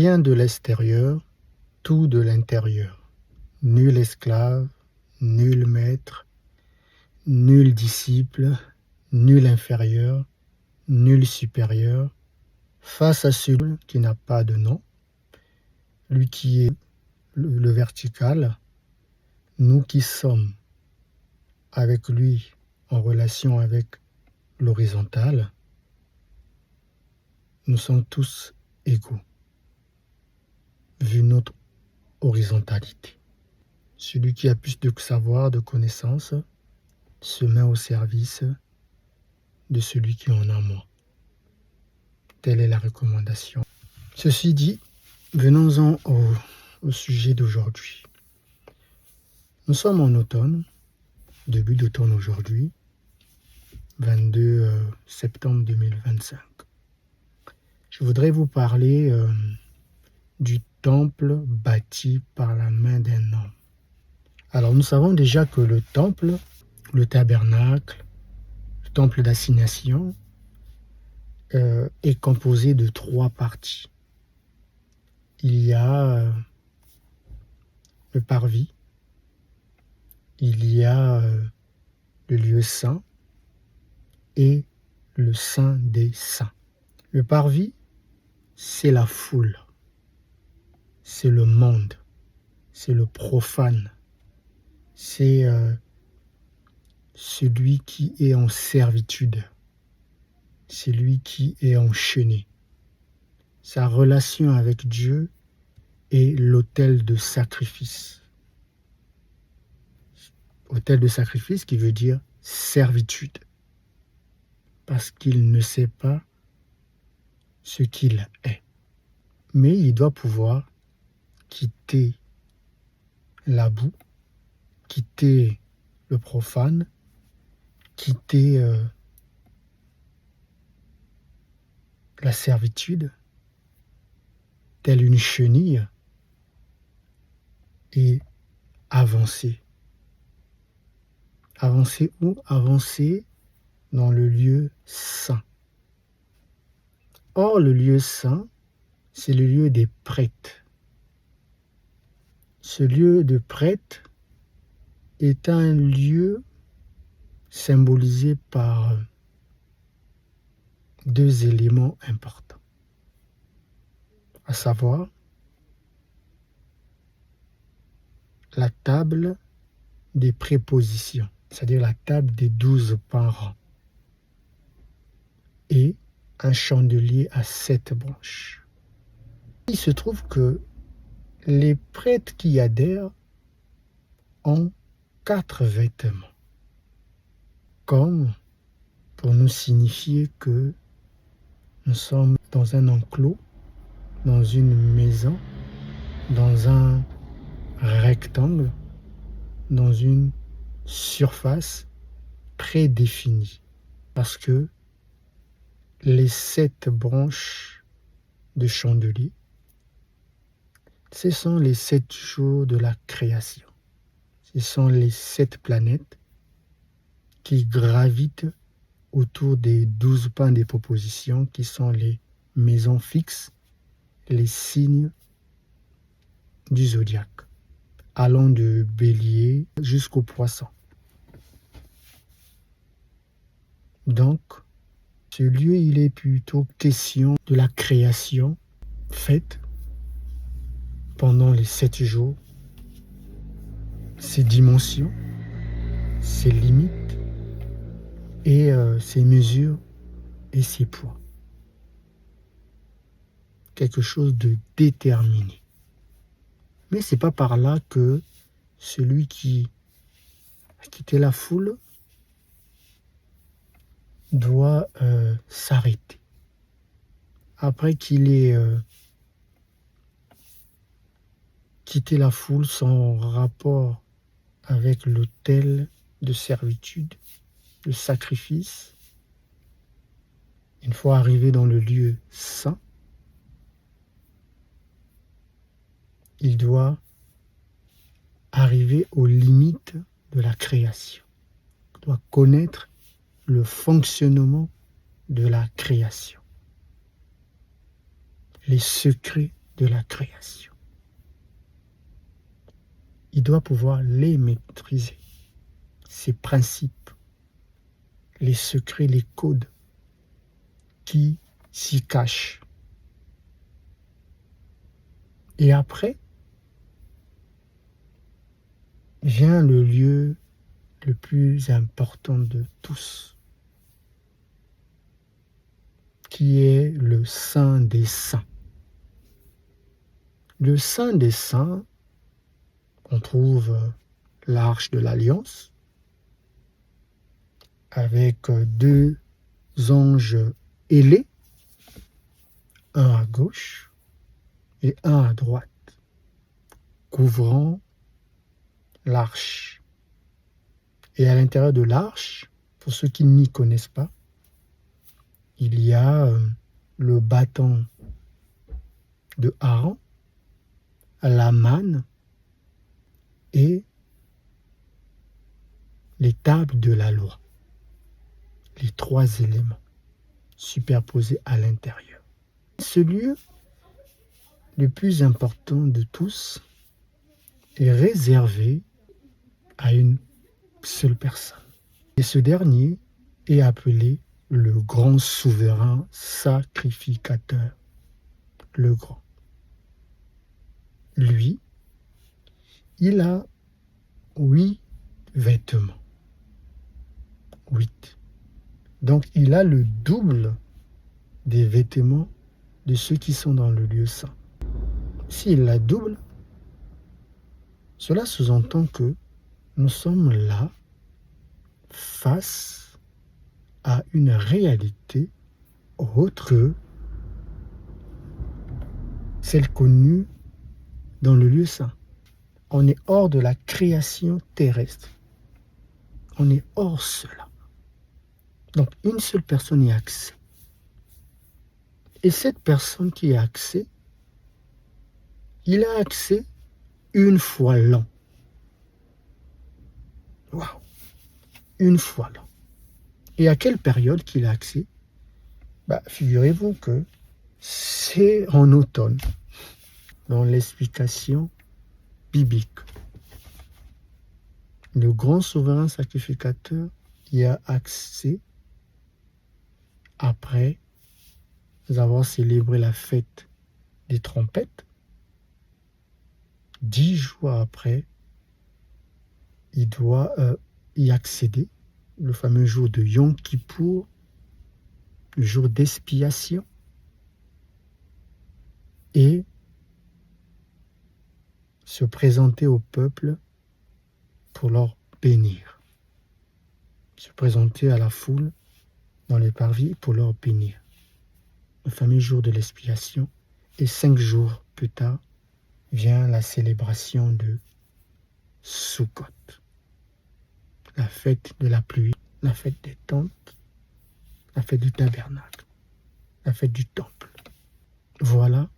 Rien de l'extérieur, tout de l'intérieur. Nul esclave, nul maître, nul disciple, nul inférieur, nul supérieur, face à celui qui n'a pas de nom, lui qui est le vertical, nous qui sommes avec lui en relation avec l'horizontal, nous sommes tous égaux, vu notre horizontalité. Celui qui a plus de savoir, de connaissances, se met au service de celui qui en a moins. Telle est la recommandation. Ceci dit, venons-en au sujet d'aujourd'hui. Nous sommes en automne, début d'automne aujourd'hui, 22 septembre 2025. Je voudrais vous parler du temple bâti par la main d'un homme. Alors nous savons déjà que le temple, le tabernacle, le temple d'assignation est composé de 3 parties. Il y a le parvis, il y a le lieu saint et le saint des saints. Le parvis, c'est la foule, c'est le monde, c'est le profane, c'est celui qui est en servitude, celui qui est enchaîné. Sa relation avec Dieu est l'autel de sacrifice. Autel de sacrifice qui veut dire servitude. Parce qu'il ne sait pas ce qu'il est. Mais il doit pouvoir quitter la boue, quitter le profane, quitter la servitude, telle une chenille, et avancer. Avancer où? Avancer dans le lieu saint. Or, le lieu saint, c'est le lieu des prêtres. Ce lieu de prêtres est un lieu symbolisé par 2 éléments importants, à savoir la table des prépositions, c'est-à-dire la table des 12 parents, et un chandelier à 7 branches. Il se trouve que les prêtres qui y adhèrent ont 4 vêtements, comme pour nous signifier que nous sommes dans un enclos, dans une maison, dans un rectangle, dans une surface prédéfinie. Parce que les 7 branches de chandelier, ce sont les 7 jours de la création. Ce sont les 7 planètes qui gravitent autour des 12 pans des propositions qui sont les maisons fixes, les signes du zodiaque, allant de Bélier jusqu'au Poisson. Donc, ce lieu, il est plutôt question de la création faite pendant les 7 jours, ses dimensions, ses limites et ses mesures et ses poids. Quelque chose de déterminé. Mais c'est pas par là que celui qui a quitté la foule doit s'arrêter. Après qu'il ait quitté la foule, son rapport avec l'autel de servitude, de sacrifice, une fois arrivé dans le lieu saint, il doit arriver aux limites de la création. Il doit connaître le fonctionnement de la création, les secrets de la création. Il doit pouvoir les maîtriser, ces principes, les secrets, les codes qui s'y cachent. Et après, vient le lieu le plus important de tous, qui est le Saint des Saints. Le Saint des Saints, on trouve l'Arche de l'Alliance, avec deux anges ailés, un à gauche et un à droite, couvrant l'arche. Et à l'intérieur de l'arche, pour ceux qui n'y connaissent pas, il y a le bâton de Aaron, la manne et les tables de la loi. Les trois éléments superposés à l'intérieur. Ce lieu, le plus important de tous, est réservé à une seule personne. Et ce dernier est appelé le grand souverain sacrificateur, le grand. Lui, il a 8 vêtements. 8. Donc il a le double des vêtements de ceux qui sont dans le lieu saint. S'il la double, cela sous-entend que nous sommes là face à une réalité autre que celle connue dans le lieu saint. On est hors de la création terrestre. On est hors cela. Donc une seule personne y a accès. Et cette personne qui a accès, il a accès une fois l'an. Waouh! Une fois l'an. Et à quelle période qu'il a accès? Figurez-vous que c'est en automne, dans l'explication biblique. Le grand souverain sacrificateur y a accès après avoir célébré la fête des trompettes. 10 jours après, il doit y accéder, le fameux jour de Yom Kippour, le jour d'expiation, et se présenter au peuple pour leur bénir. Se présenter à la foule dans les parvis pour leur bénir. Le fameux jour de l'expiation. Et 5 jours plus tard, vient la célébration de Sukkot. La fête de la pluie, la fête des tentes, la fête du tabernacle, la fête du temple. Voilà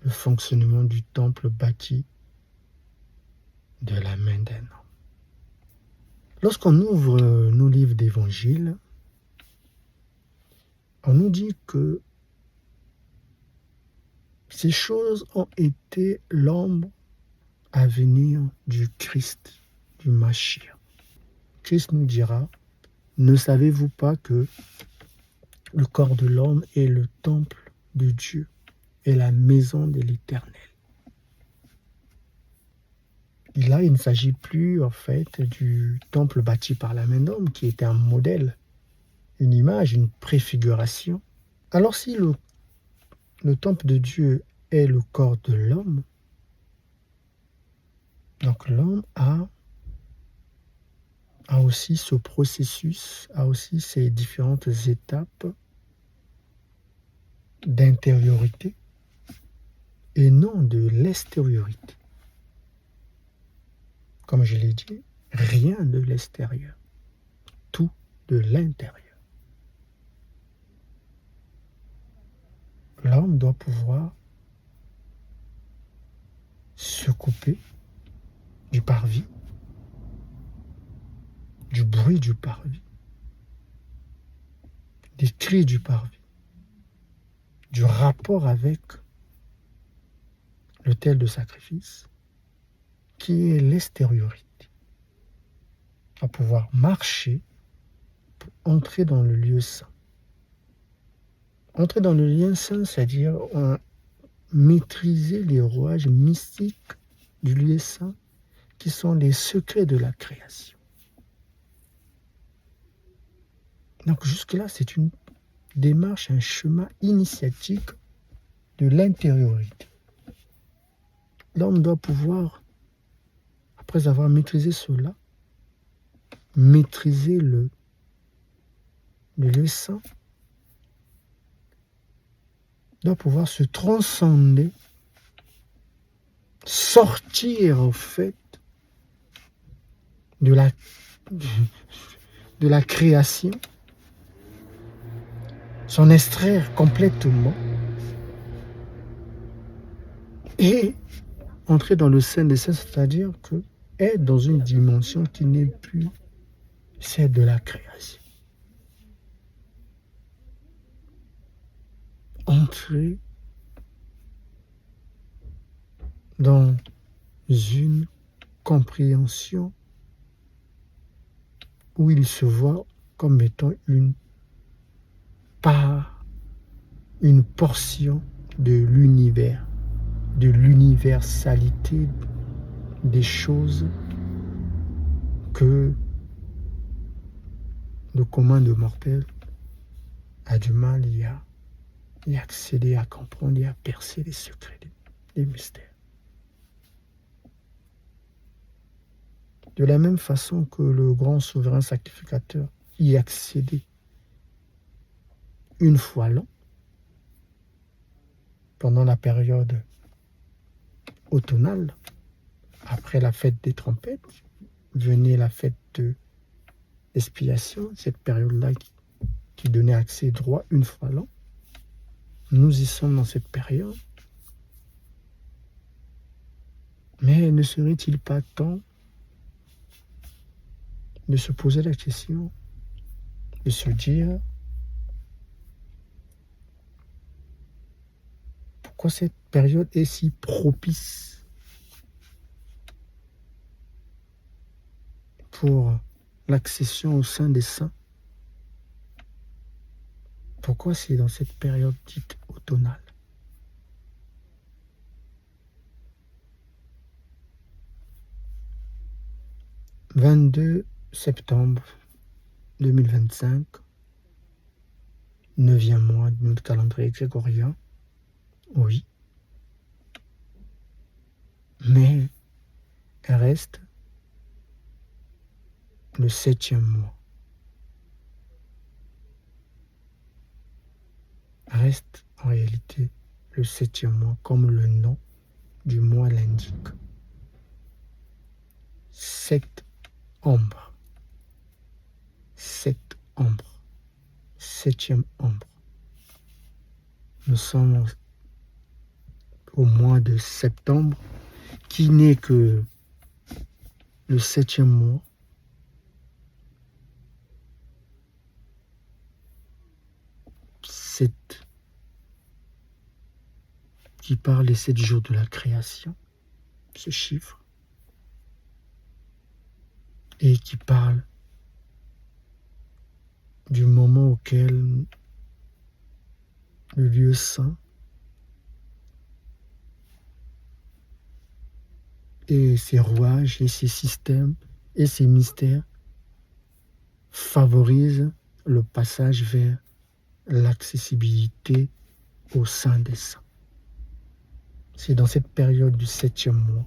le fonctionnement du temple bâti de la main d'un homme. Lorsqu'on ouvre nos livres d'évangile, on nous dit que ces choses ont été l'ombre à venir du Christ, du Mashiach. Christ nous dira, ne savez-vous pas que le corps de l'homme est le temple de Dieu et la maison de l'Éternel? Et là, il ne s'agit plus en fait du temple bâti par la main d'homme qui était un modèle, une image, une préfiguration. Alors si le temple de Dieu est le corps de l'homme, donc l'homme a aussi ce processus, a aussi ces différentes étapes d'intériorité et non de l'extériorité. Comme je l'ai dit, rien de l'extérieur, tout de l'intérieur. L'homme doit pouvoir se couper du parvis, du bruit du parvis, des cris du parvis, du rapport avec l'autel de sacrifice, qui est l'extériorité, à pouvoir marcher pour entrer dans le lieu saint. Entrer dans le lieu saint, c'est-à-dire maîtriser les rouages mystiques du lieu saint, qui sont les secrets de la création. Donc jusque-là, c'est une démarche, un chemin initiatique de l'intériorité. L'homme doit pouvoir, après avoir maîtrisé cela, maîtriser le lieu saint, doit pouvoir se transcender, sortir au fait de la création, s'en extraire complètement et entrer dans le sein des saints, c'est-à-dire que être dans une dimension qui n'est plus celle de la création. Entrer dans une compréhension où il se voit comme étant une part, une portion de l'univers, de l'universalité des choses que le commun de mortels a du mal à y accéder, à comprendre et à percer les secrets, les mystères. De la même façon que le grand souverain sacrificateur y accédait une fois l'an, pendant la période automnale, après la fête des trompettes, venait la fête de l'expiation, cette période-là qui donnait accès droit une fois l'an. Nous y sommes dans cette période. Mais ne serait-il pas temps de se poser la question, de se dire pourquoi cette période est si propice pour l'accession au sein des saints? Pourquoi c'est dans cette période dite automnale? « 22 septembre 2025, 9e mois de notre calendrier grégorien, oui. Mais reste le 7e mois. Reste en réalité le 7e mois, comme le nom du mois l'indique. 7 ombres. 7 ombres. 7e ombre. Nous sommes au mois de septembre, qui n'est que le 7e mois. 7 qui parle des 7 jours de la création, ce chiffre, et qui parle du moment auquel le lieu saint et ses rouages et ses systèmes et ses mystères favorisent le passage vers l'accessibilité au sein des saints. C'est dans cette période du 7e mois,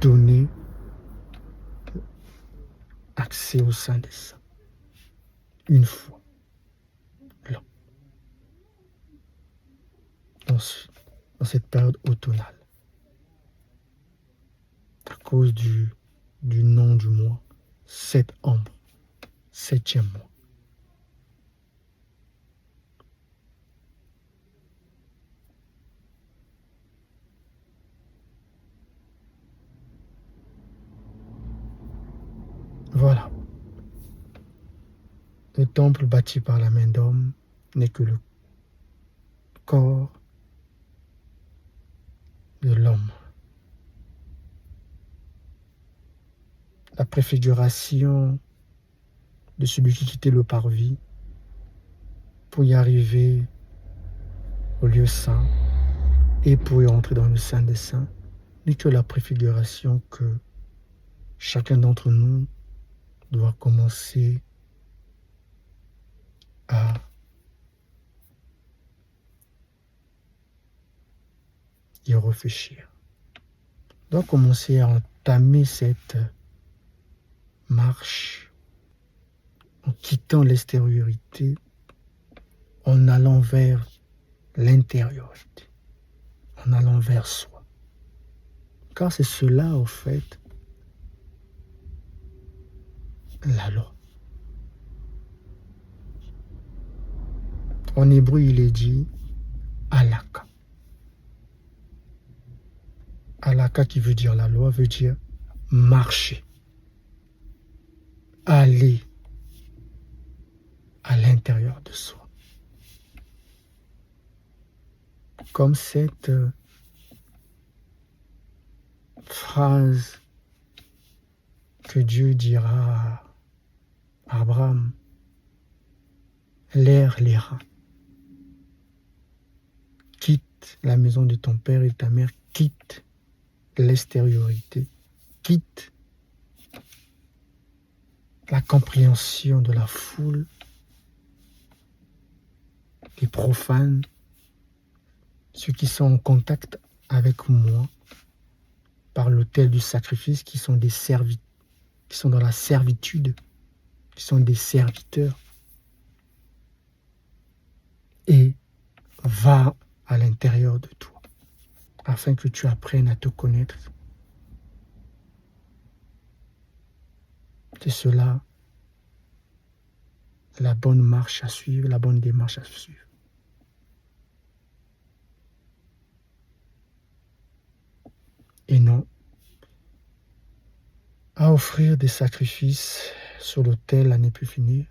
donner accès au sein des saints, une fois, là, dans cette période automnale, à cause du nom du mois, 7 ombres, 7e mois. Voilà. Le temple bâti par la main d'homme n'est que le corps de l'homme. La préfiguration de celui qui quittait le parvis pour y arriver au lieu saint et pour y entrer dans le Saint des Saints n'est que la préfiguration que chacun d'entre nous doit commencer à y réfléchir. On doit commencer à entamer cette marche en quittant l'extériorité, en allant vers l'intériorité, en allant vers soi. Car c'est cela, au fait, la loi. En hébreu, il est dit halakha. Halakha qui veut dire la loi, veut dire marcher, aller à l'intérieur de soi. Comme cette phrase que Dieu dira à Abraham, l'air l'ira. Quitte la maison de ton père et de ta mère, quitte l'extériorité, quitte la compréhension de la foule, des profanes, ceux qui sont en contact avec moi par l'autel du sacrifice, qui sont des serviteurs, qui sont dans la servitude, qui sont des serviteurs, et va à l'intérieur de toi, afin que tu apprennes à te connaître. C'est cela, la bonne marche à suivre, la bonne démarche à suivre. Et non à offrir des sacrifices sur l'autel à ne plus finir,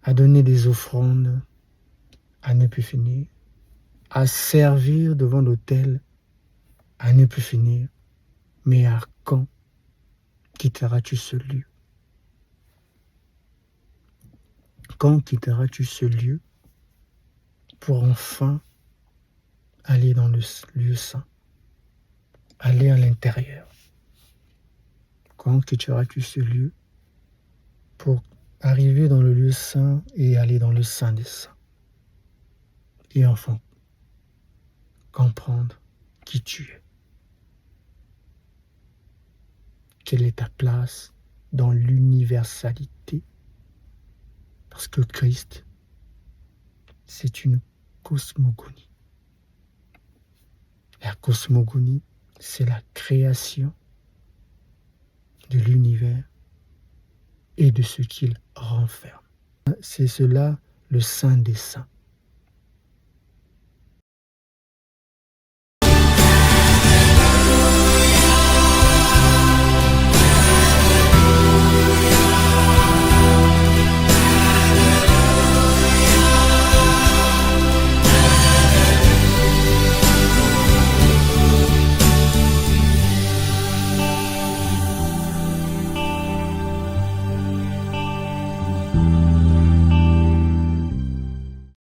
à donner des offrandes à ne plus finir, à servir devant l'autel à ne plus finir, mais à quand quitteras-tu ce lieu? Quand quitteras-tu ce lieu pour enfin aller dans le lieu saint, aller à l'intérieur? Quand quitteras-tu ce lieu pour arriver dans le lieu saint et aller dans le Saint des Saints? Et enfin, comprendre qui tu es. Quelle est ta place dans l'universalité? Parce que Christ, c'est une cosmogonie. La cosmogonie, c'est la création de l'univers et de ce qu'il renferme. C'est cela le Saint des Saints.